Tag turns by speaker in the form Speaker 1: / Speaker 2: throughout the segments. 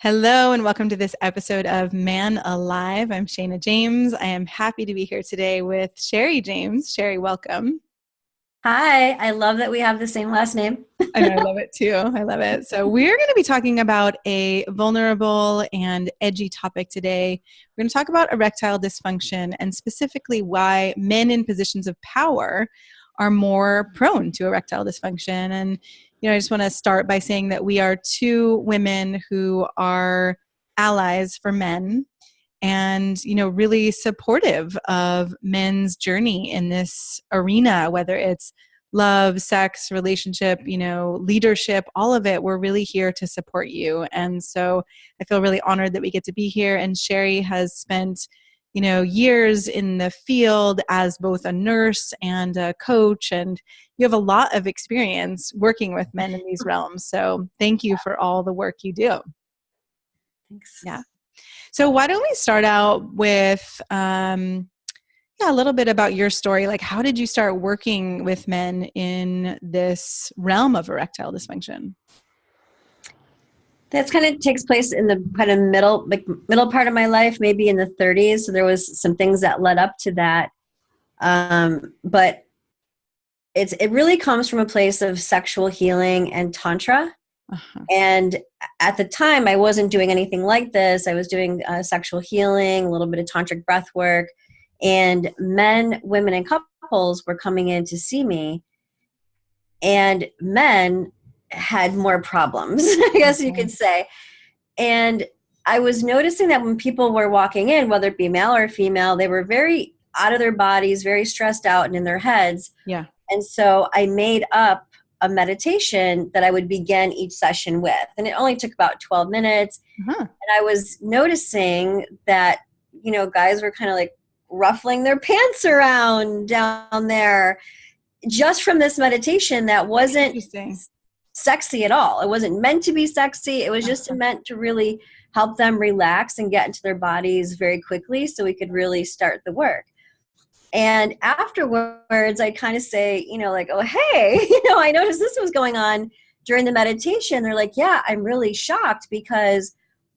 Speaker 1: Hello and welcome to this episode of Man Alive. I'm Shayna James. I am happy to be here today with Sherry James. Sherry, welcome.
Speaker 2: Hi, I love that we have the same last name.
Speaker 1: I know, I love it too. I love it. So we're going to be talking about a vulnerable and edgy topic today. We're going to talk about erectile dysfunction and specifically why men in positions of power are more prone to erectile dysfunction. And I just want to start by saying that we are two women who are allies for men and, really supportive of men's journey in this arena, whether it's love, sex, relationship, leadership, all of it. We're really here to support you. And so I feel really honored that we get to be here. And Sherry has spent years in the field as both a nurse and a coach, and you have a lot of experience working with men in these realms. So thank you for all the work you do.
Speaker 2: Thanks.
Speaker 1: Yeah. So why don't we start out with a little bit about your story. Like, how did you start working with men in this realm of erectile dysfunction?
Speaker 2: That kind of takes place in the kind of middle part of my life, maybe in the 30s. So there was some things that led up to that. But it really comes from a place of sexual healing and tantra.
Speaker 1: Uh-huh.
Speaker 2: And at the time, I wasn't doing anything like this. I was doing sexual healing, a little bit of tantric breath work, and men, women, and couples were coming in to see me. And men had more problems, I guess you could say. And I was noticing that when people were walking in, whether it be male or female, they were very out of their bodies, very stressed out and in their heads.
Speaker 1: Yeah.
Speaker 2: And so I made up a meditation that I would begin each session with. And it only took about 12 minutes.
Speaker 1: Uh-huh.
Speaker 2: And I was noticing that, guys were kind of like ruffling their pants around down there just from this meditation that wasn't sexy at all. It wasn't meant to be sexy. It was just meant to really help them relax and get into their bodies very quickly so we could really start the work. And afterwards, I'd kind of say, oh, hey, I noticed this was going on during the meditation. They're like, yeah, I'm really shocked because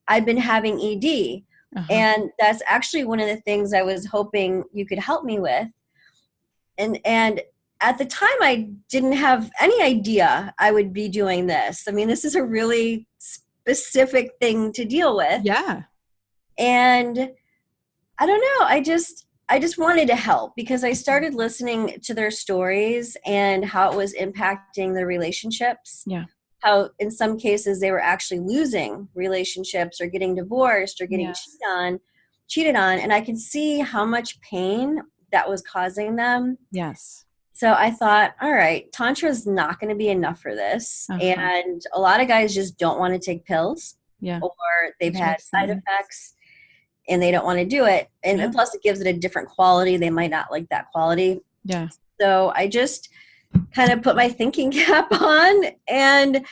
Speaker 2: I've been having ED. Uh-huh. And that's actually one of the things I was hoping you could help me with. And at the time, I didn't have any idea I would be doing this. I mean, this is a really specific thing to deal with.
Speaker 1: Yeah.
Speaker 2: And I don't know. I just wanted to help because I started listening to their stories and how it was impacting their relationships.
Speaker 1: Yeah.
Speaker 2: How in some cases they were actually losing relationships or getting divorced or getting cheated on. And I could see how much pain that was causing them.
Speaker 1: Yes.
Speaker 2: So I thought, all right, Tantra is not going to be enough for this.
Speaker 1: Uh-huh.
Speaker 2: And a lot of guys just don't want to take pills or they've had side effects and they don't want to do it. And plus it gives it a different quality. They might not like that quality.
Speaker 1: Yeah.
Speaker 2: So I just kind of put my thinking cap on, and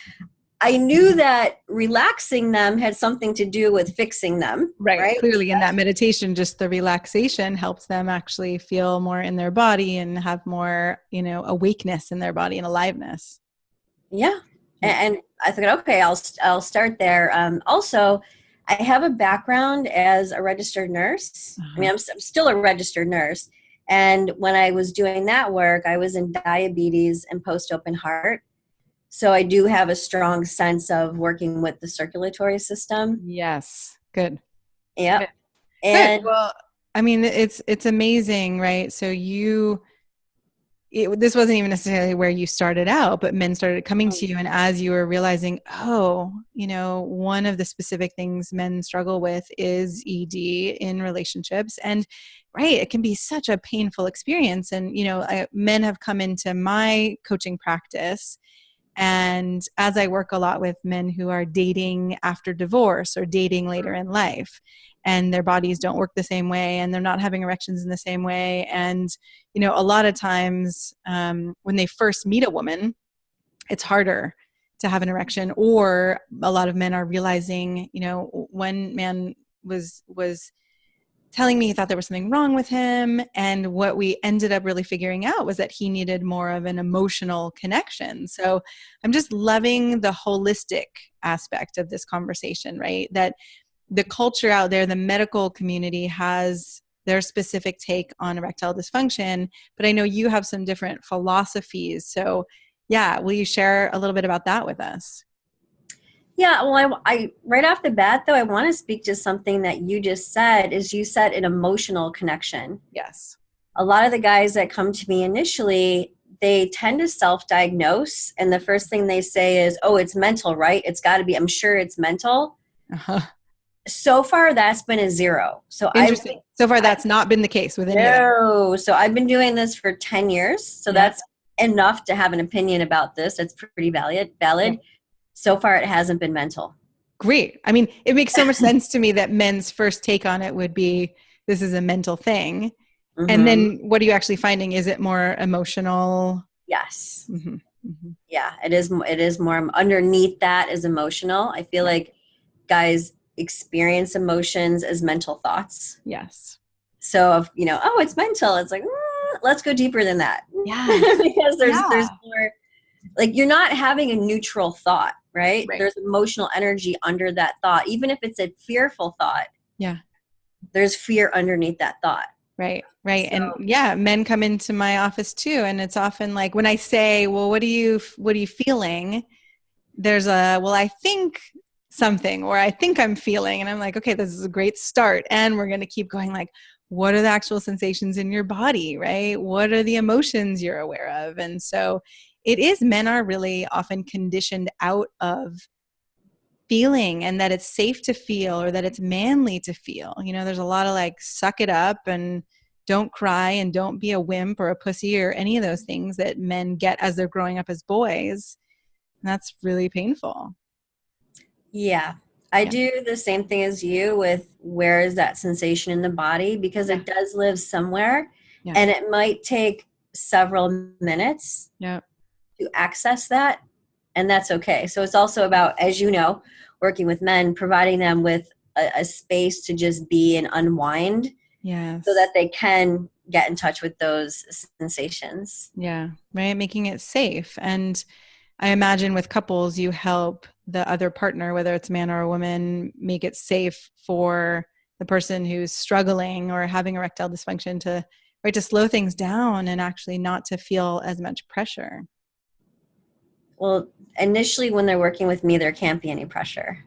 Speaker 2: I knew that relaxing them had something to do with fixing them. Right?
Speaker 1: Clearly in that meditation, just the relaxation helps them actually feel more in their body and have more, awakeness in their body and aliveness.
Speaker 2: Yeah. And I thought, okay, I'll start there. Also, I have a background as a registered nurse.
Speaker 1: Uh-huh.
Speaker 2: I mean, I'm still a registered nurse. And when I was doing that work, I was in diabetes and post-open heart. So I do have a strong sense of working with the circulatory system.
Speaker 1: Yes. Good.
Speaker 2: Yeah.
Speaker 1: Good.
Speaker 2: And
Speaker 1: Good. Well, I mean, it's amazing, right? So this wasn't even necessarily where you started out, but men started coming to you. And as you were realizing, one of the specific things men struggle with is ED in relationships. And it can be such a painful experience. And, men have come into my coaching practice. And as I work a lot with men who are dating after divorce or dating later in life, and their bodies don't work the same way and they're not having erections in the same way. And, a lot of times when they first meet a woman, it's harder to have an erection, or a lot of men are realizing, one man was telling me he thought there was something wrong with him. And what we ended up really figuring out was that he needed more of an emotional connection. So I'm just loving the holistic aspect of this conversation, right? That the culture out there, the medical community has their specific take on erectile dysfunction, but I know you have some different philosophies. So yeah, will you share a little bit about that with us?
Speaker 2: Yeah, well, I right off the bat, though, I want to speak to something that you just said, is you said an emotional connection.
Speaker 1: Yes.
Speaker 2: A lot of the guys that come to me initially, they tend to self-diagnose, and the first thing they say is, oh, it's mental, right? It's got to be, I'm sure it's mental.
Speaker 1: Uh-huh.
Speaker 2: So far, that's been a zero.
Speaker 1: Interesting. So far, that's not been the case with any of them.
Speaker 2: No. So I've been doing this for 10 years. So that's enough to have an opinion about this. It's pretty valid. Yeah. So far, it hasn't been mental.
Speaker 1: Great. I mean, it makes so much sense to me that men's first take on it would be, this is a mental thing. Mm-hmm. And then what are you actually finding? Is it more emotional?
Speaker 2: Yes. Mm-hmm. Mm-hmm. Yeah, it is. It is more underneath that is emotional. I feel like guys experience emotions as mental thoughts.
Speaker 1: Yes.
Speaker 2: So if, oh, it's mental, it's like, let's go deeper than that.
Speaker 1: Yeah.
Speaker 2: Because there's more, like, you're not having a neutral thought, right? There's emotional energy under that thought. Even if it's a fearful thought. Yeah. There's fear underneath that thought.
Speaker 1: Right. Right. So, and men come into my office too. And it's often like when I say, well, what are you feeling? There's I think something, or I think I'm feeling, and I'm like, okay, this is a great start. And we're going to keep going, like, what are the actual sensations in your body, right? What are the emotions you're aware of? And so it is, men are really often conditioned out of feeling, and that it's safe to feel, or that it's manly to feel. There's a lot of like, suck it up and don't cry and don't be a wimp or a pussy or any of those things that men get as they're growing up as boys. And that's really painful.
Speaker 2: Yeah. I do the same thing as you with where is that sensation in the body, because it does live somewhere and it might take several minutes to access that. And that's okay. So it's also about, as you know, working with men, providing them with a space to just be and unwind so that they can get in touch with those sensations.
Speaker 1: Yeah. Right. Making it safe. And I imagine with couples, you help the other partner, whether it's a man or a woman, make it safe for the person who's struggling or having erectile dysfunction to slow things down and actually not to feel as much pressure.
Speaker 2: Well, initially when they're working with me, there can't be any pressure.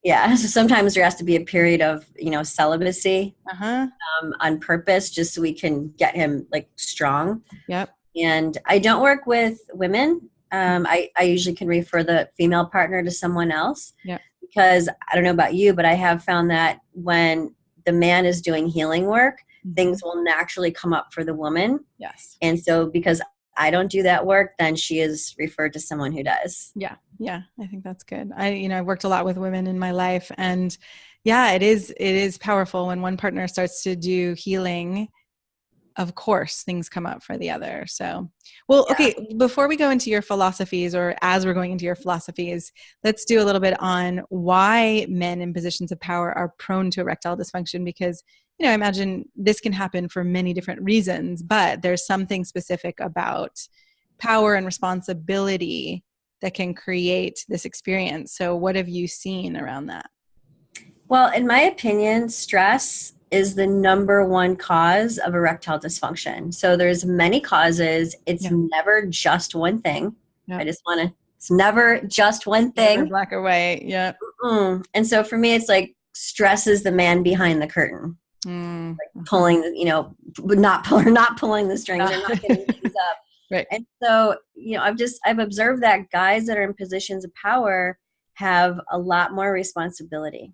Speaker 2: Yeah. So sometimes there has to be a period of, celibacy on purpose, just so we can get him like strong. Yep. And I don't work with women. I usually can refer the female partner to someone else. Yeah. Because I don't know about you, but I have found that when the man is doing healing work, things will naturally come up for the woman. Yes. And so because I don't do that work, then she is referred to someone who does. Yeah.
Speaker 1: Yeah. I think that's good. I've worked a lot with women in my life, and it is powerful when one partner starts to do healing. Of course, things come up for the other. So, okay, before we go into your philosophies, or as we're going into your philosophies, let's do a little bit on why men in positions of power are prone to erectile dysfunction, because, I imagine this can happen for many different reasons, but there's something specific about power and responsibility that can create this experience. So what have you seen around that?
Speaker 2: Well, in my opinion, stress is the number one cause of erectile dysfunction. So there's many causes. It's never just one thing. It's never just one thing.
Speaker 1: Never black or white. Yeah.
Speaker 2: And so for me, it's like stress is the man behind the curtain. Like pulling, not pulling the strings or not getting things up. Right. And so, I've observed that guys that are in positions of power have a lot more responsibility.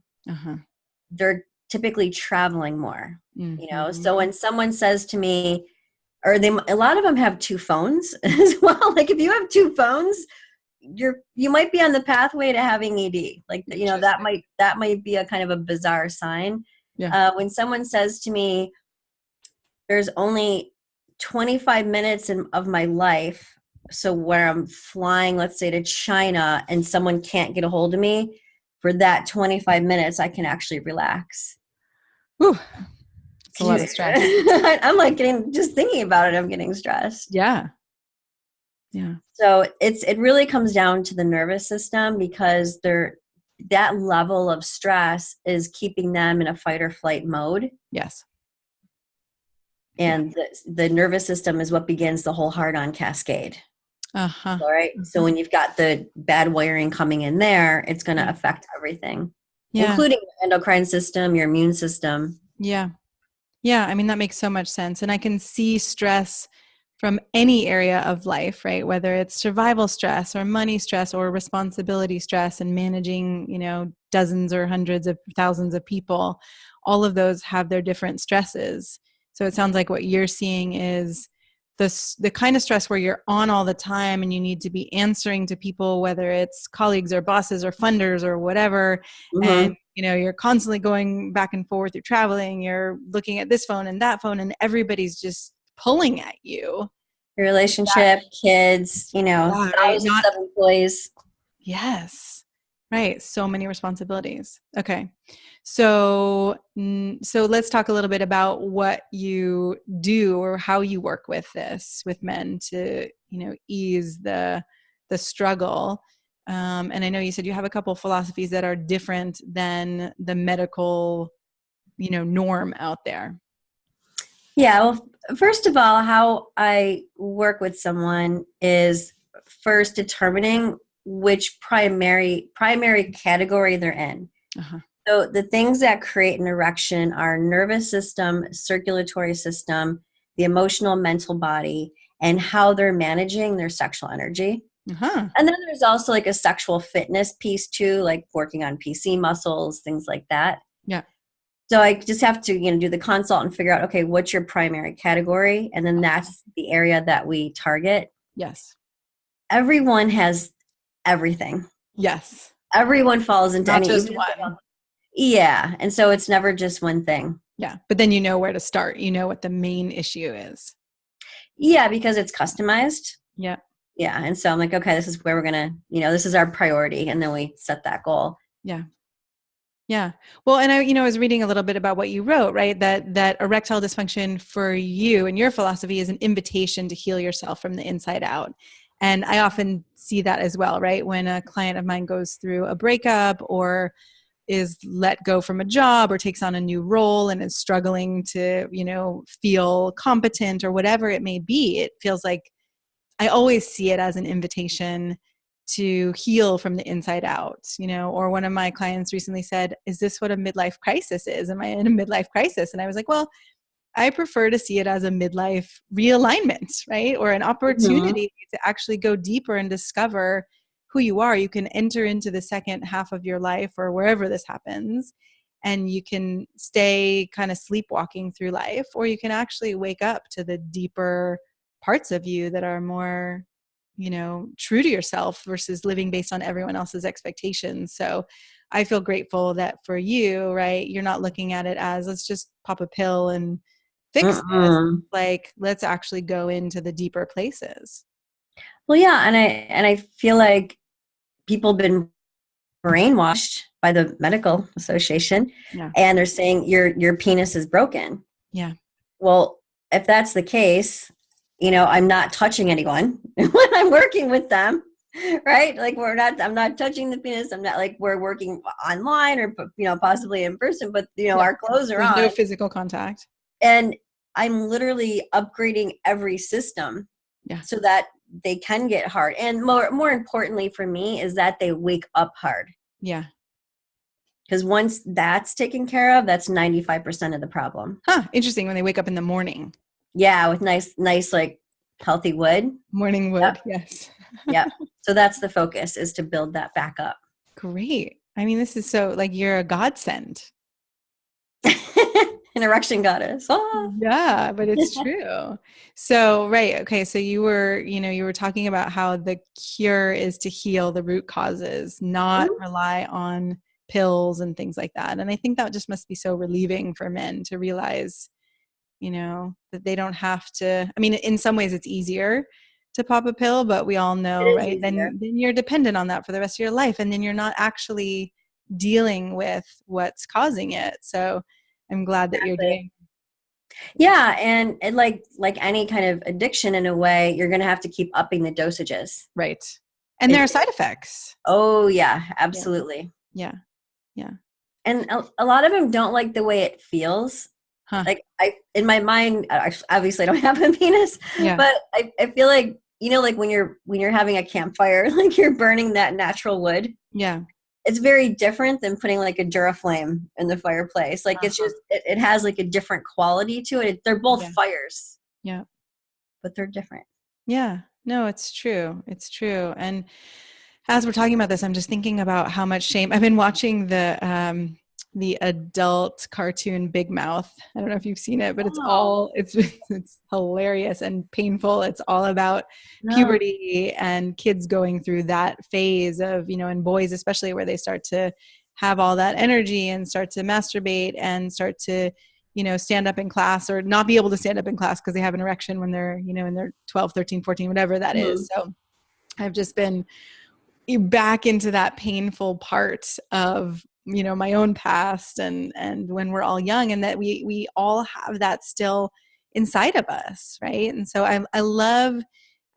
Speaker 2: They're typically traveling more, so when someone says to me, a lot of them have two phones as well. Like if you have two phones, you might be on the pathway to having ED. Like, that might be a kind of a bizarre sign. Yeah. When someone says to me, there's only 25 minutes of my life. So where I'm flying, let's say to China, and someone can't get a hold of me for that 25 minutes, I can actually relax.
Speaker 1: Ooh. It's a lot of stress.
Speaker 2: I'm like just thinking about it, I'm getting stressed.
Speaker 1: Yeah. Yeah.
Speaker 2: So it really comes down to the nervous system, because that level of stress is keeping them in a fight or flight mode.
Speaker 1: Yes.
Speaker 2: And the nervous system is what begins the whole heart-on cascade.
Speaker 1: Uh-huh.
Speaker 2: All right.
Speaker 1: Mm-hmm.
Speaker 2: So when you've got the bad wiring coming in there, it's going to affect everything, including your endocrine system, your immune system.
Speaker 1: Yeah. Yeah. I mean, that makes so much sense. And I can see stress from any area of life, right? Whether it's survival stress or money stress or responsibility stress and managing, dozens or hundreds of thousands of people, all of those have their different stresses. So it sounds like what you're seeing is the kind of stress where you're on all the time and you need to be answering to people, whether it's colleagues or bosses or funders or whatever.
Speaker 2: Mm-hmm.
Speaker 1: And, you're constantly going back and forth, you're traveling, you're looking at this phone and that phone, and everybody's just pulling at you.
Speaker 2: Your relationship, kids, thousands of employees.
Speaker 1: Yes. Right. So many responsibilities. Okay. So let's talk a little bit about what you do or how you work with men to, ease the struggle. And I know you said you have a couple philosophies that are different than the medical, norm out there.
Speaker 2: Yeah. Well, first of all, how I work with someone is first determining which primary category they're in.
Speaker 1: Uh-huh.
Speaker 2: So the things that create an erection are nervous system, circulatory system, the emotional, mental body, and how they're managing their sexual energy.
Speaker 1: Uh-huh.
Speaker 2: And then there's also like a sexual fitness piece too, like working on PC muscles, things like that.
Speaker 1: Yeah.
Speaker 2: So I just have to, do the consult and figure out, okay, what's your primary category? And then that's the area that we target.
Speaker 1: Yes.
Speaker 2: Everyone has everything.
Speaker 1: Yes.
Speaker 2: Everyone falls into
Speaker 1: Not just one.
Speaker 2: Yeah. And so it's never just one thing.
Speaker 1: Yeah. But then you know where to start. You know what the main issue is.
Speaker 2: Yeah, because it's customized.
Speaker 1: Yeah.
Speaker 2: Yeah. And so I'm like, okay, this is where we're going to, this is our priority. And then we set that goal.
Speaker 1: Yeah. Yeah. Well, and I was reading a little bit about what you wrote, right? That erectile dysfunction for you and your philosophy is an invitation to heal yourself from the inside out. And I often see that as well, right? When a client of mine goes through a breakup or is let go from a job or takes on a new role and is struggling to, feel competent or whatever it may be, it feels like I always see it as an invitation to heal from the inside out, or one of my clients recently said, is this what a midlife crisis is? Am I in a midlife crisis? And I was like, well, I prefer to see it as a midlife realignment, right? Or an opportunity to actually go deeper and discover who you are. You can enter into the second half of your life or wherever this happens, and you can stay kind of sleepwalking through life, or you can actually wake up to the deeper parts of you that are more true to yourself versus living based on everyone else's expectations. So I feel grateful that for you, right, you're not looking at it as let's just pop a pill and fix this. Like, let's actually go into the deeper places.
Speaker 2: Well, yeah. And I feel like people have been brainwashed by the medical association, and they're saying your penis is broken.
Speaker 1: Yeah.
Speaker 2: Well, if that's the case, I'm not touching anyone when I'm working with them, right? Like I'm not touching the penis. I'm not like we're working online or, possibly in person, but, our clothes are on.
Speaker 1: No physical contact.
Speaker 2: And I'm literally upgrading every system so that they can get hard. And more importantly for me is that they wake up hard.
Speaker 1: Yeah.
Speaker 2: Because once that's taken care of, that's 95% of the problem.
Speaker 1: Huh. Interesting. When they wake up in the morning.
Speaker 2: Yeah, with nice, like healthy wood.
Speaker 1: Morning wood,
Speaker 2: yep.
Speaker 1: Yes.
Speaker 2: Yep. So that's the focus, is to build that back up.
Speaker 1: Great. I mean, this is so like you're a godsend.
Speaker 2: An erection goddess. Oh.
Speaker 1: Yeah, but it's true. So, right. Okay. So you were talking about how the cure is to heal the root causes, not rely on pills and things like that. And I think that just must be so relieving for men to realize, that they don't have to, I mean, in some ways it's easier to pop a pill, but we all know, right? Then you're dependent on that for the rest of your life. And then you're not actually dealing with what's causing it. So I'm glad that you're doing
Speaker 2: Yeah, and like any kind of addiction in a way, you're going to have to keep upping the dosages.
Speaker 1: Right. And there are side effects.
Speaker 2: Oh yeah,
Speaker 1: Yeah.
Speaker 2: absolutely.
Speaker 1: Yeah. Yeah.
Speaker 2: And a lot of them don't like the way it feels.
Speaker 1: Huh.
Speaker 2: Like in my mind, obviously I don't have a penis,
Speaker 1: Yeah.
Speaker 2: but I feel like, like when you're having a campfire, like you're burning that natural wood.
Speaker 1: Yeah.
Speaker 2: It's very different than putting like a Duraflame in the fireplace. Like it's just, it has like a different quality to it. They're both fires.
Speaker 1: Yeah.
Speaker 2: But they're different.
Speaker 1: Yeah. No, it's true. It's true. And as we're talking about this, I'm just thinking about how much shame. I've been watching the adult cartoon Big Mouth. I don't know if you've seen it, but it's hilarious and painful. It's all about puberty and kids going through that phase of, and boys especially, where they start to have all that energy and start to masturbate and start to stand up in class or not be able to stand up in class because they have an erection when they're, in their 12, 13, 14, whatever that is. So I've just been back into that painful part of, my own past and when we're all young, and that we all have that still inside of us. Right. And so I love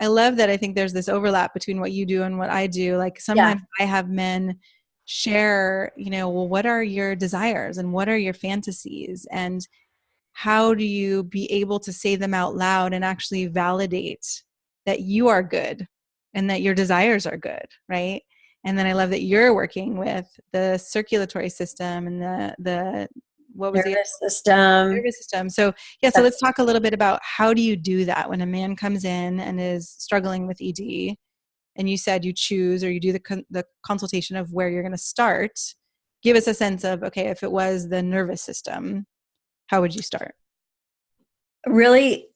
Speaker 1: that. I think there's this overlap between what you do and what I do. Like sometimes I have men share, well, what are your desires and what are your fantasies, and how do you be able to say them out loud and actually validate that you are good and that your desires are good, right? And then I love that you're working with the circulatory system and the what was
Speaker 2: nervous system.
Speaker 1: Nervous system. So so let's talk a little bit about how do you do that when a man comes in and is struggling with ED, and you said you choose or you do the consultation of where you're going to start. Give us a sense of, okay, if it was the nervous system, how would you start?
Speaker 2: Really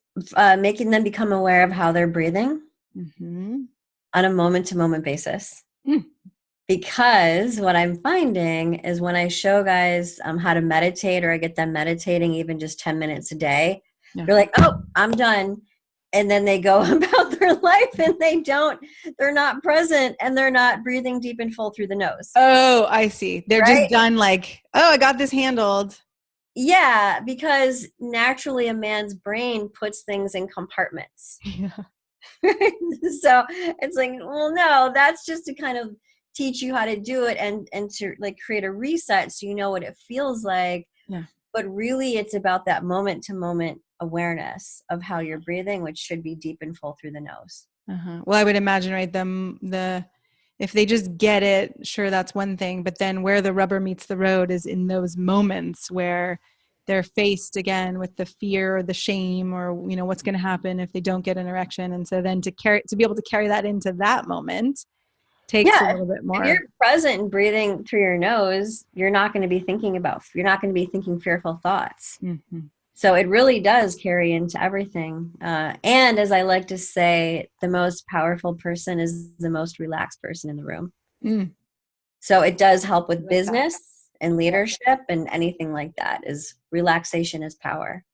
Speaker 2: making them become aware of how they're breathing on a moment-to-moment basis. Because what I'm finding is when I show guys how to meditate, or I get them meditating even just 10 minutes a day, they're like, oh, I'm done. And then they go about their life and they're not present, and they're not breathing deep and full through the nose.
Speaker 1: Oh, I see. They're just done like, oh, I got this handled.
Speaker 2: Yeah, because naturally a man's brain puts things in compartments.
Speaker 1: Yeah.
Speaker 2: So it's like, well, no, that's just to kind of teach you how to do it and to like create a reset so you know what it feels like.
Speaker 1: Yeah.
Speaker 2: But really it's about that moment to moment awareness of how you're breathing, which should be deep and full through the nose.
Speaker 1: Well, I would imagine, right, if they just get it, sure, that's one thing. But then where the rubber meets the road is in those moments where they're faced again with the fear or the shame or, what's going to happen if they don't get an erection. And so then to be able to carry that into that moment takes a little bit more.
Speaker 2: If you're present and breathing through your nose, you're not going to be thinking fearful thoughts.
Speaker 1: Mm-hmm.
Speaker 2: So it really does carry into everything. And as I like to say, the most powerful person is the most relaxed person in the room. So it does help with business and leadership and anything like that. Is relaxation is power.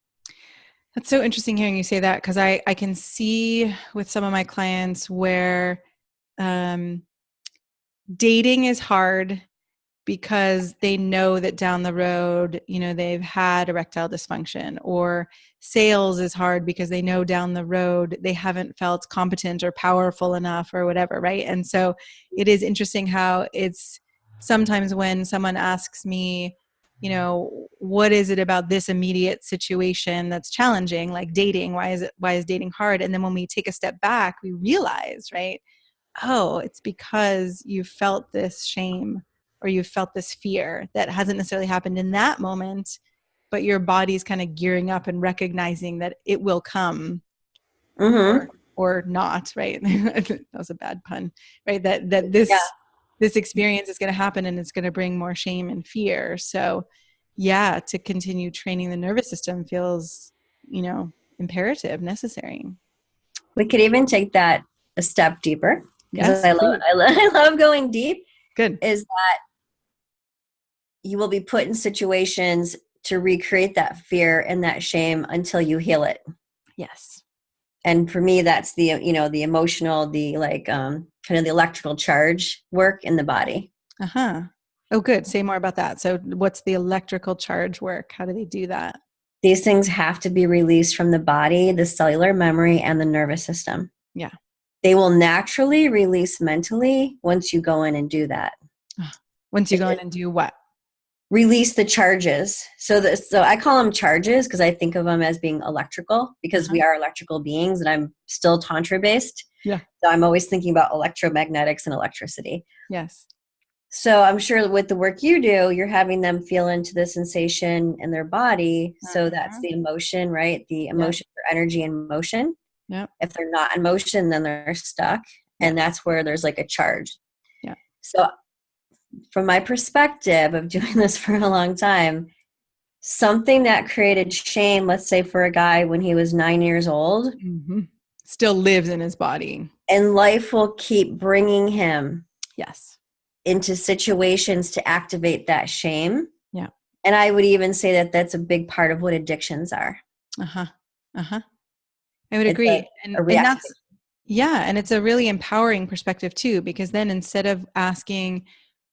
Speaker 1: That's so interesting hearing you say that, because I can see with some of my clients where dating is hard because they know that down the road, they've had erectile dysfunction, or sales is hard because they know down the road they haven't felt competent or powerful enough or whatever, right? And so it is interesting how it's sometimes when someone asks me, what is it about this immediate situation that's challenging, like dating, why is dating hard? And then when we take a step back, we realize, right, oh, it's because you felt this shame or you felt this fear that hasn't necessarily happened in that moment, but your body's kind of gearing up and recognizing that it will come or not, right? That was a bad pun, right? That this experience is going to happen and it's going to bring more shame and fear. So to continue training the nervous system feels, imperative, necessary.
Speaker 2: We could even take that a step deeper.
Speaker 1: Yes,
Speaker 2: I love going deep.
Speaker 1: Good.
Speaker 2: Is that you will be put in situations to recreate that fear and that shame until you heal it.
Speaker 1: Yes.
Speaker 2: And for me, that's the emotional, the kind of the electrical charge work in the body.
Speaker 1: Oh, good. Say more about that. So what's the electrical charge work? How do they do that?
Speaker 2: These things have to be released from the body, the cellular memory, and the nervous system.
Speaker 1: Yeah.
Speaker 2: They will naturally release mentally once you go in and do that.
Speaker 1: Once you go in and do what?
Speaker 2: Release the charges. So I call them charges because I think of them as being electrical, because we are electrical beings, and I'm still Tantra based.
Speaker 1: Yeah.
Speaker 2: So I'm always thinking about electromagnetics and electricity.
Speaker 1: Yes.
Speaker 2: So I'm sure with the work you do, you're having them feel into the sensation in their body. So that's the emotion, right? The emotion for energy and motion.
Speaker 1: Yeah.
Speaker 2: If they're not in motion, then they're stuck. And that's where there's like a charge.
Speaker 1: Yeah.
Speaker 2: So from my perspective of doing this for a long time, something that created shame, let's say for a guy when he was 9 years old,
Speaker 1: still lives in his body.
Speaker 2: And life will keep bringing him into situations to activate that shame.
Speaker 1: Yeah.
Speaker 2: And I would even say that that's a big part of what addictions are.
Speaker 1: I would agree. And that's, and it's a really empowering perspective too, because then instead of asking,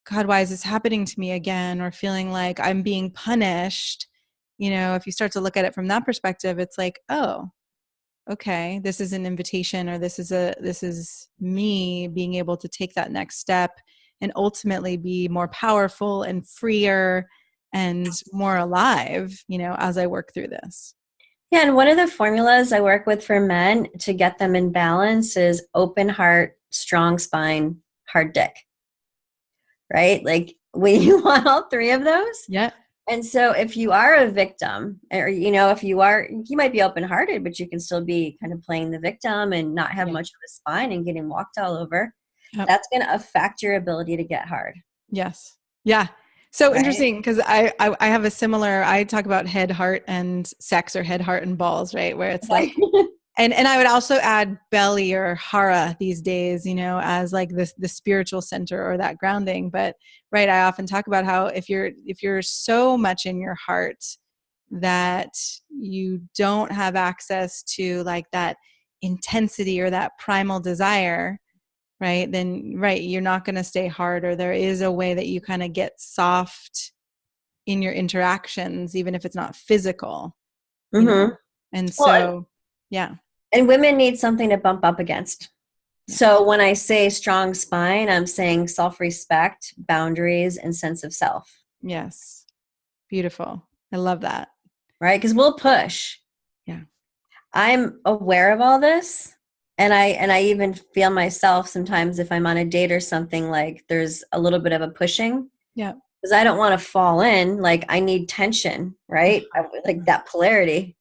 Speaker 1: God, why is this happening to me again? Or feeling like I'm being punished, if you start to look at it from that perspective, it's like, oh, okay, this is an invitation, or this is me being able to take that next step and ultimately be more powerful and freer and more alive, as I work through this.
Speaker 2: Yeah, and one of the formulas I work with for men to get them in balance is open heart, strong spine, hard dick. Right? Like when you want all three of those.
Speaker 1: Yeah.
Speaker 2: And so if you are a victim, or, if you might be open-hearted, but you can still be kind of playing the victim and not have much of a spine and getting walked all over. Yep. That's going to affect your ability to get hard.
Speaker 1: Yes. Yeah. So interesting, because I have a similar, I talk about head, heart, and sex, or head, heart, and balls, right? Where it's like, and I would also add belly or hara these days, as like the spiritual center or that grounding. But right, I often talk about how if you're so much in your heart that you don't have access to like that intensity or that primal desire, right, then you're not going to stay hard, or there is a way that you kind of get soft in your interactions, even if it's not physical. And so,
Speaker 2: And women need something to bump up against. So when I say strong spine, I'm saying self-respect, boundaries, and sense of self.
Speaker 1: Yes. Beautiful. I love that.
Speaker 2: Right? Because we'll push.
Speaker 1: Yeah.
Speaker 2: I'm aware of all this. And I even feel myself sometimes if I'm on a date or something, like there's a little bit of a pushing.
Speaker 1: Yeah.
Speaker 2: Because I don't want to fall in. Like I need tension, right? Like that polarity.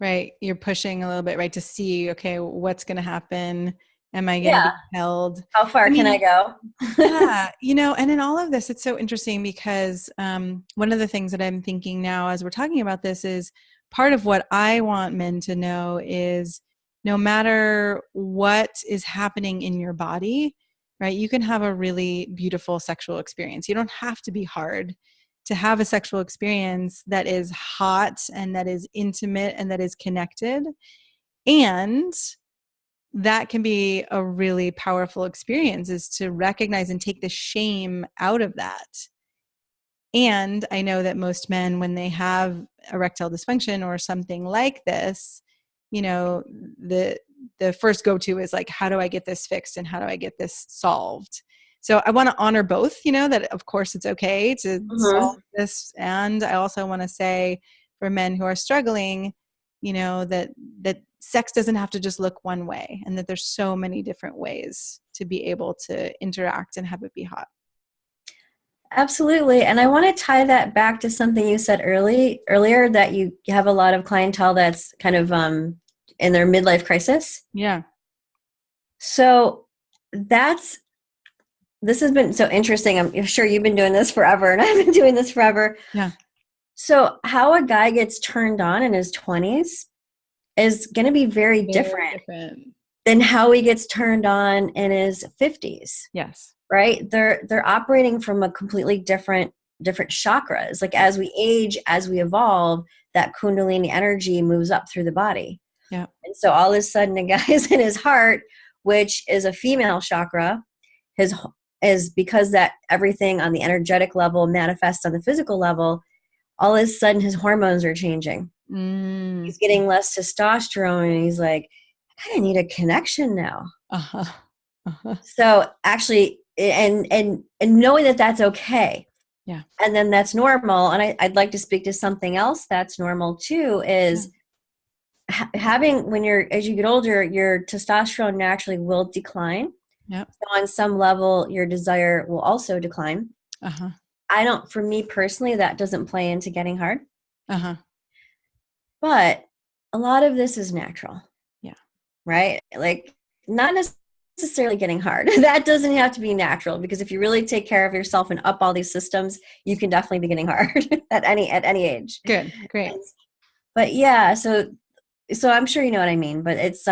Speaker 1: Right. You're pushing a little bit, right, to see, okay, what's going to happen? Am I going to be held?
Speaker 2: How far can I go?
Speaker 1: And in all of this, it's so interesting because one of the things that I'm thinking now as we're talking about this is part of what I want men to know is no matter what is happening in your body, right, you can have a really beautiful sexual experience. You don't have to be hard to have a sexual experience that is hot and that is intimate and that is connected. And that can be a really powerful experience, is to recognize and take the shame out of that. And I know that most men, when they have erectile dysfunction or something like this, the first go-to is like, how do I get this fixed and how do I get this solved? So I want to honor both, that of course it's okay to solve this. And I also want to say for men who are struggling, that sex doesn't have to just look one way, and that there's so many different ways to be able to interact and have it be hot.
Speaker 2: Absolutely. And I want to tie that back to something you said earlier, that you have a lot of clientele that's kind of in their midlife crisis.
Speaker 1: Yeah.
Speaker 2: So this has been so interesting. I'm sure you've been doing this forever, and I've been doing this forever.
Speaker 1: Yeah.
Speaker 2: So how a guy gets turned on in his 20s is going to be very different than how he gets turned on in his 50s.
Speaker 1: Yes.
Speaker 2: Right? They're operating from a completely different chakras. Like as we age, as we evolve, that Kundalini energy moves up through the body.
Speaker 1: Yeah.
Speaker 2: And so all of a sudden a guy is in his heart, which is a female chakra, is because that everything on the energetic level manifests on the physical level, all of a sudden his hormones are changing.
Speaker 1: Mm.
Speaker 2: He's getting less testosterone, and he's like, I kind of need a connection now.
Speaker 1: Uh-huh. Uh-huh.
Speaker 2: So actually, and knowing that that's okay.
Speaker 1: Yeah.
Speaker 2: And then that's normal. And I'd like to speak to something else that's normal too, is having, as you get older, your testosterone naturally will decline.
Speaker 1: Yep.
Speaker 2: So on some level, your desire will also decline.
Speaker 1: Uh-huh.
Speaker 2: For me personally, that doesn't play into getting hard.
Speaker 1: Uh-huh.
Speaker 2: But a lot of this is natural.
Speaker 1: Yeah.
Speaker 2: Right? Like, not necessarily getting hard. That doesn't have to be natural, because if you really take care of yourself and up all these systems, you can definitely be getting hard at any age.
Speaker 1: Good. Great.
Speaker 2: But yeah, so I'm sure you know what I mean, but it's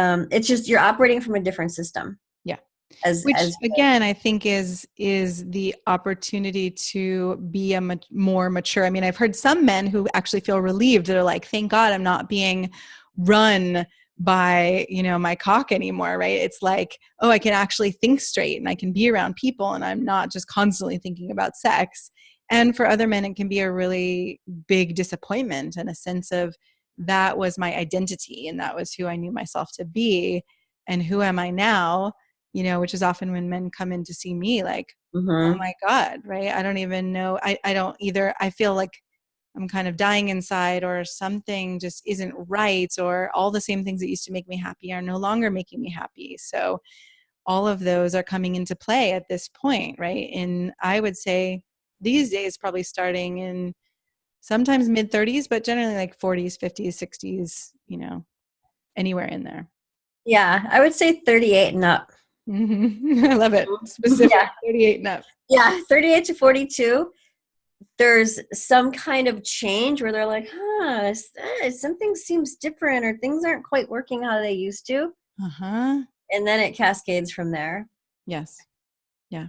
Speaker 2: just you're operating from a different system.
Speaker 1: Yeah.
Speaker 2: Which
Speaker 1: again, I think is the opportunity to be more mature. I mean, I've heard some men who actually feel relieved. They're like, thank God I'm not being run by, my cock anymore, right? It's like, oh, I can actually think straight and I can be around people and I'm not just constantly thinking about sex. And for other men, it can be a really big disappointment and a sense of that was my identity and that was who I knew myself to be. And who am I now? Which is often when men come in to see me like, oh my God, right? I don't even know. I don't either. I feel like I'm kind of dying inside, or something just isn't right, or all the same things that used to make me happy are no longer making me happy. So all of those are coming into play at this point, right? And I would say these days, probably starting in sometimes mid 30s, but generally like 40s, 50s, 60s, anywhere in there.
Speaker 2: Yeah, I would say 38 and up.
Speaker 1: Mm-hmm. I love it. Specific 38 and up.
Speaker 2: Yeah, 38 to 42. There's some kind of change where they're like, something seems different, or things aren't quite working how they used to.
Speaker 1: Uh-huh.
Speaker 2: And then it cascades from there.
Speaker 1: Yes. Yeah.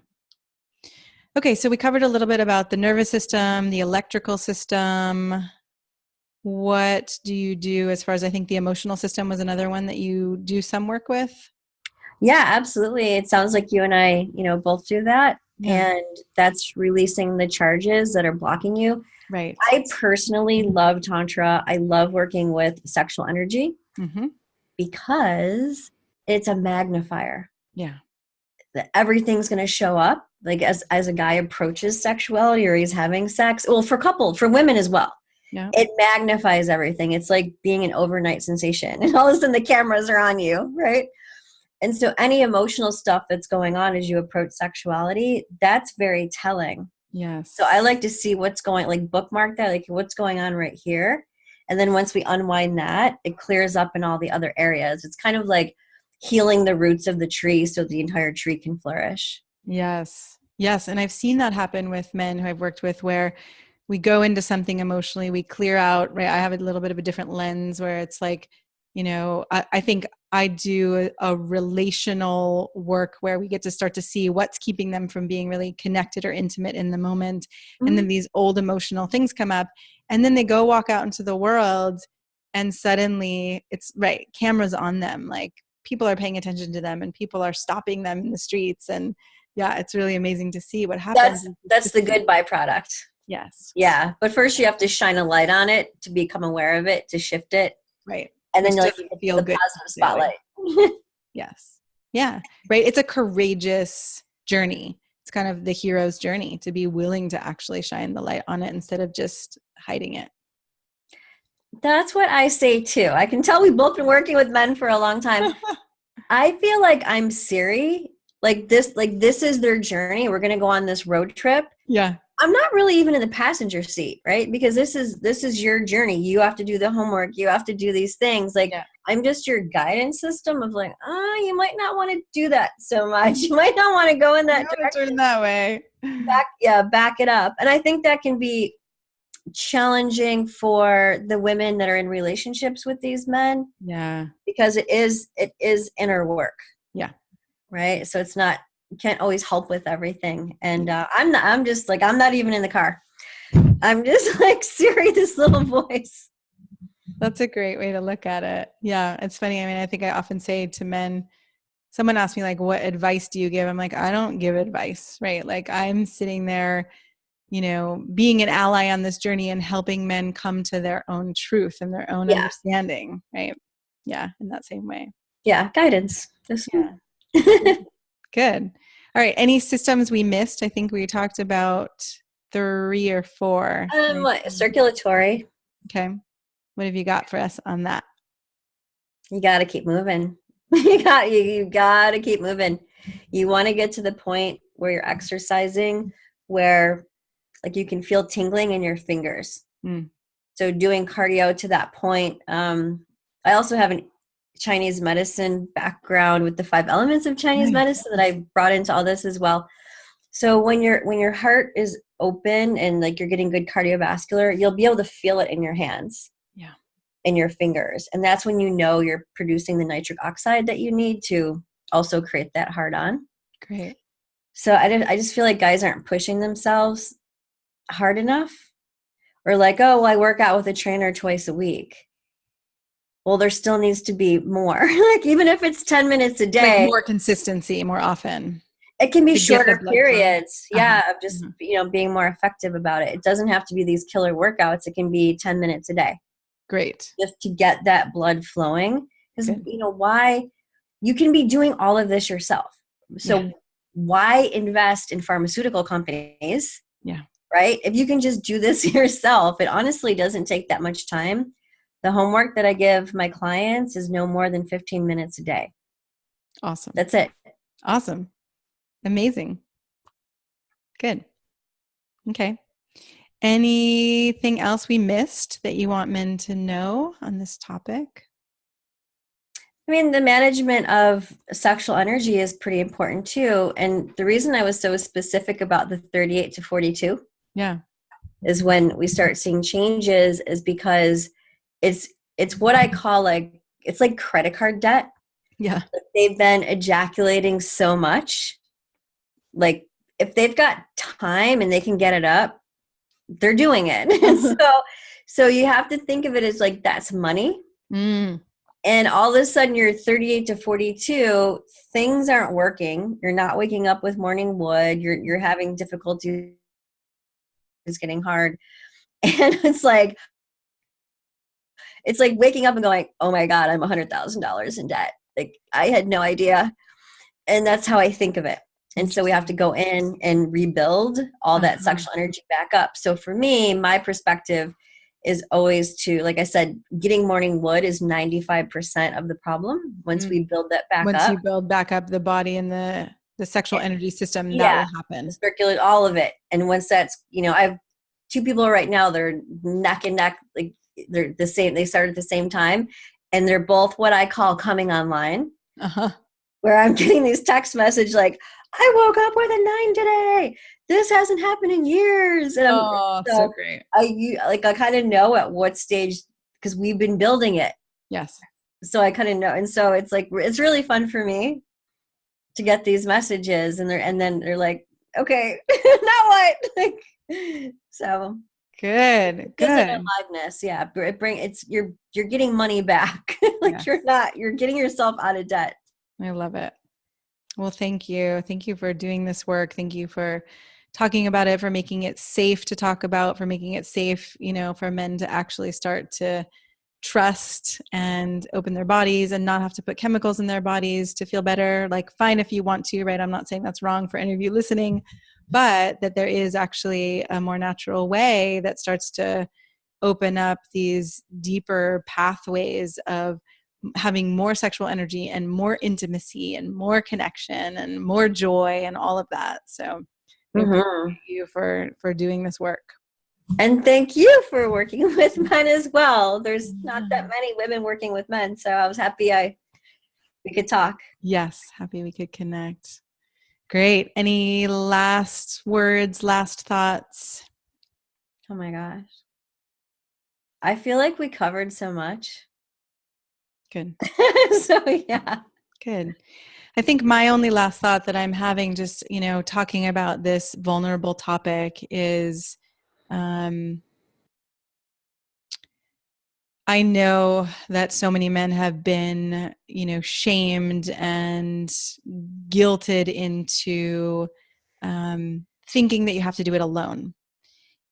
Speaker 1: Okay, so we covered a little bit about the nervous system, the electrical system. What do you do as far as, I think the emotional system was another one that you do some work with?
Speaker 2: Yeah, absolutely. It sounds like you and I, both do that.
Speaker 1: Yeah.
Speaker 2: And that's releasing the charges that are blocking you.
Speaker 1: Right.
Speaker 2: I personally love Tantra. I love working with sexual energy because it's a magnifier.
Speaker 1: Yeah.
Speaker 2: Everything's going to show up. Like as a guy approaches sexuality or he's having sex, well, for women as well. Yeah. It magnifies everything. It's like being an overnight sensation, and all of a sudden the cameras are on you, right? And so any emotional stuff that's going on as you approach sexuality, that's very telling.
Speaker 1: Yes.
Speaker 2: So I like to see bookmark that, like what's going on right here. And then once we unwind that, it clears up in all the other areas. It's kind of like healing the roots of the tree so the entire tree can flourish.
Speaker 1: Yes. Yes. And I've seen that happen with men who I've worked with, where we go into something emotionally, we clear out, right? I have a little bit of a different lens where it's like, I think I do a relational work where we get to start to see what's keeping them from being really connected or intimate in the moment. Mm-hmm. And then these old emotional things come up, and then they go walk out into the world, and suddenly it's right, cameras on them, like people are paying attention to them and people are stopping them in the streets. And yeah, it's really amazing to see what happens.
Speaker 2: That's the good byproduct.
Speaker 1: Yes.
Speaker 2: Yeah. But first you have to shine a light on it to become aware of it, to shift it.
Speaker 1: Right.
Speaker 2: And then you feel the positive spotlight.
Speaker 1: Yes. Yeah. Right. It's a courageous journey. It's kind of the hero's journey to be willing to actually shine the light on it instead of just hiding it.
Speaker 2: That's what I say too. I can tell we've both been working with men for a long time. I feel like I'm Siri. Like this is their journey. We're going to go on this road trip.
Speaker 1: Yeah.
Speaker 2: I'm not really even in the passenger seat, right? Because this is your journey. You have to do the homework. You have to do these things. Like, yeah. I'm just your guidance system of like, you might not want to do that so much. You might not want to go in that direction.
Speaker 1: Turn that way.
Speaker 2: Back it up. And I think that can be challenging for the women that are in relationships with these men.
Speaker 1: Yeah.
Speaker 2: Because it is inner work.
Speaker 1: Yeah.
Speaker 2: Right. So it's not, you can't always help with everything. And I'm not even in the car. I'm just like Siri, this little voice.
Speaker 1: That's a great way to look at it. Yeah. It's funny. I mean, I think I often say to men, someone asks me like, what advice do you give? I'm like, I don't give advice, right? Like I'm sitting there being an ally on this journey and helping men come to their own truth and their own understanding, right? Yeah, in that same way.
Speaker 2: Yeah, guidance.
Speaker 1: Yeah. Good. All right. Any systems we missed? I think we talked about 3 or 4.
Speaker 2: Circulatory.
Speaker 1: Okay. What have you got for us on that?
Speaker 2: You got to keep moving. you got to keep moving. You want to get to the point where you're exercising where like you can feel tingling in your fingers. So doing cardio to that point. I also have a Chinese medicine background with the 5 elements of Chinese medicine that I brought into all this as well. So when your heart is open and like you're getting good cardiovascular, you'll be able to feel it in your hands. Yeah. In your fingers. And that's when you're producing the nitric oxide that you need to also create that heart on.
Speaker 1: Great.
Speaker 2: So I just feel like guys aren't pushing themselves hard enough, or like, oh, well, I work out with a trainer twice a week. Well, there still needs to be more. Like even if it's 10 minutes a day,
Speaker 1: like more consistency, more often.
Speaker 2: It can be shorter periods. Of just being more effective about it. It doesn't have to be these killer workouts. It can be 10 minutes a day.
Speaker 1: Great.
Speaker 2: Just to get that blood flowing. Because why you can be doing all of this yourself. So why invest in pharmaceutical companies? Yeah. Right? If you can just do this yourself, it honestly doesn't take that much time. The homework that I give my clients is no more than 15 minutes a day.
Speaker 1: Awesome.
Speaker 2: That's it.
Speaker 1: Awesome. Amazing. Good. Okay. Anything else we missed that you want men to know on this topic?
Speaker 2: I mean, the management of sexual energy is pretty important too. And the reason I was so specific about the 38 to 42 is when we start seeing changes is because it's what I call it's like credit card debt. Yeah. They've been ejaculating so much. Like if they've got time and they can get it up, they're doing it. So you have to think of it as like that's money. And all of a sudden you're 38 to 42, things aren't working. You're not waking up with morning wood. You're having difficulty. It's getting hard. And it's like waking up and going, oh my God, I'm $100,000 in debt. Like I had no idea. And that's how I think of it. And so we have to go in and rebuild all that sexual energy back up. So for me, my perspective is always to, like I said, getting morning wood is 95% of the problem. Once we build that back up.
Speaker 1: Once you build back up the body and the sexual energy system, that will happen.
Speaker 2: Circulate all of it. And once that's, I have 2 people right now, they're neck and neck, like they're the same, they started at the same time. And they're both what I call coming online. Where I'm getting these text messages like, I woke up with a 9 today. This hasn't happened in years. And
Speaker 1: so great.
Speaker 2: I kind of know at what stage, because we've been building it.
Speaker 1: Yes.
Speaker 2: So I kind of know. And so it's like, it's really fun for me to get these messages and then they're like, okay, now what? So
Speaker 1: good.
Speaker 2: Aliveness. Yeah. You're getting money back. You're getting yourself out of debt.
Speaker 1: I love it. Well, thank you. Thank you for doing this work. Thank you for talking about it, for making it safe to talk about, for making it safe, for men to actually start to trust and open their bodies and not have to put chemicals in their bodies to feel better. Like, fine if you want to, right? I'm not saying that's wrong for any of you listening, but that there is actually a more natural way that starts to open up these deeper pathways of having more sexual energy and more intimacy and more connection and more joy and all of that. So thank you for doing this work.
Speaker 2: And thank you for working with men as well. There's not that many women working with men. So I was happy we could talk.
Speaker 1: Yes. Happy we could connect. Great. Any last words, last thoughts?
Speaker 2: Oh my gosh. I feel like we covered so much.
Speaker 1: Good.
Speaker 2: So yeah.
Speaker 1: Good. I think my only last thought that I'm having just, talking about this vulnerable topic is, I know that so many men have been, shamed and guilted into thinking that you have to do it alone.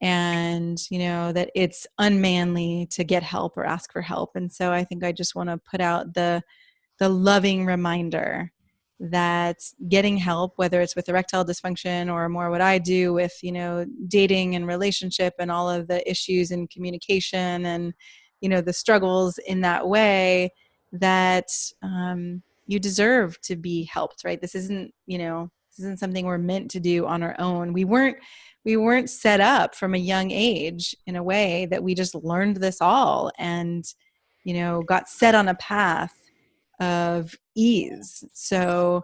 Speaker 1: and, that it's unmanly to get help or ask for help. And so I think I just want to put out the loving reminder that getting help, whether it's with erectile dysfunction or more what I do with, dating and relationship and all of the issues in communication and, the struggles in that way, that you deserve to be helped, right? This isn't something we're meant to do on our own. We weren't set up from a young age in a way that we just learned this all and, got set on a path of ease. So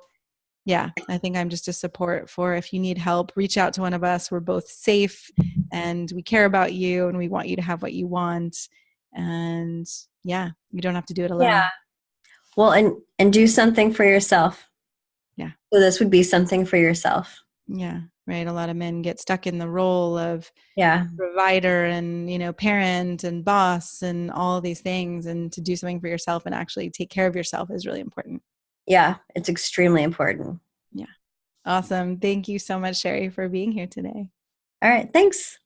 Speaker 1: yeah, I think I'm just a support for, if you need help, reach out to one of us. We're both safe and we care about you and we want you to have what you want. And yeah, you don't have to do it alone.
Speaker 2: Yeah. Well, and do something for yourself.
Speaker 1: Yeah.
Speaker 2: So this would be something for yourself.
Speaker 1: Yeah. Right. A lot of men get stuck in the role of
Speaker 2: yeah,
Speaker 1: provider and, parent and boss and all of these things. And to do something for yourself and actually take care of yourself is really important.
Speaker 2: Yeah. It's extremely important.
Speaker 1: Yeah. Awesome. Thank you so much, Sherry, for being here today.
Speaker 2: All right. Thanks.